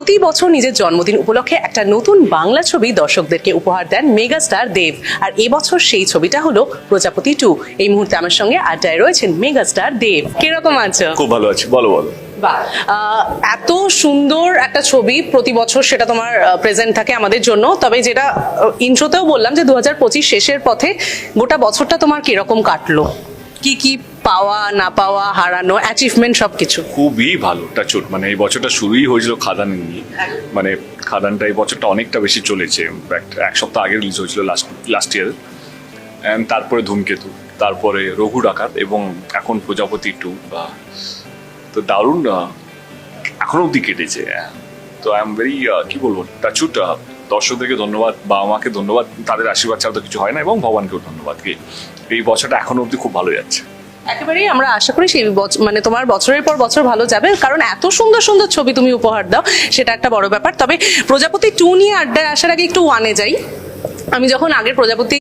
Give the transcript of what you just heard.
প্রতি বছর নিজের জন্মদিন উপলক্ষে একটা নতুন বাংলা ছবি দর্শকদেরকে উপহার দেন মেগাস্টার দেব। আর এবছর সেই ছবিটা হলো প্রজাপতি 2। এই মুহূর্তে আমার সঙ্গে আড্ডায় রয়েছেন মেগাস্টার দেব। কিরকম আছো? খুব ভালো আছি, বলো বলো। বাহ, এত সুন্দর একটা ছবি প্রতি বছর সেটা তোমার প্রেজেন্ট থাকে আমাদের জন্য। তবে যেটা ইন্ট্রোতেও বললাম যে 2025 শেষের পথে, গোটা বছরটা তোমার কিরকম কাটলো? কি কি পাওয়া না পাওয়া, হারানো, অ্যাচিভমেন্ট সবকিছু? খুবই ভালো টাচুট, মানে এই বছরটা শুরুই হয়েছিল খাদান নিয়ে। মানে খাদানটা এই বছরটা অনেকটা বেশি চলেছে। এক সপ্তাহ আগে রিলিজ হয়েছিল লাস্ট ইয়ার। অ্যান্ড তারপরে ধূমকেতু, তারপরে রঘু ডাকাত এবং এখন প্রজাপতি 2। তো দারুণ এখনো অব্দি কেটেছে। তো আই এম ভেরি কি বলবো, টাচুট। দর্শকদেরকে ধন্যবাদ, বাবা মাকে ধন্যবাদ, তাদের আশীর্বাদ ছাড়া তো কিছু হয় না, এবং ভগবানকেও ধন্যবাদ। এই বছরটা এখনো অব্দি খুব ভালো যাচ্ছে। একেবারেই আমরা আশা করি সেই মানে তোমার বছরের পর বছর ভালো যাবে, কারণ এত সুন্দর সুন্দর ছবি তুমি উপহার দাও, সেটা একটা বড় ব্যাপার। তবে প্রজাপতি 2 নিয়ে আড্ডায় আসার আগে একটু 1-এ যাই। আমি যখন আগের প্রজাপতি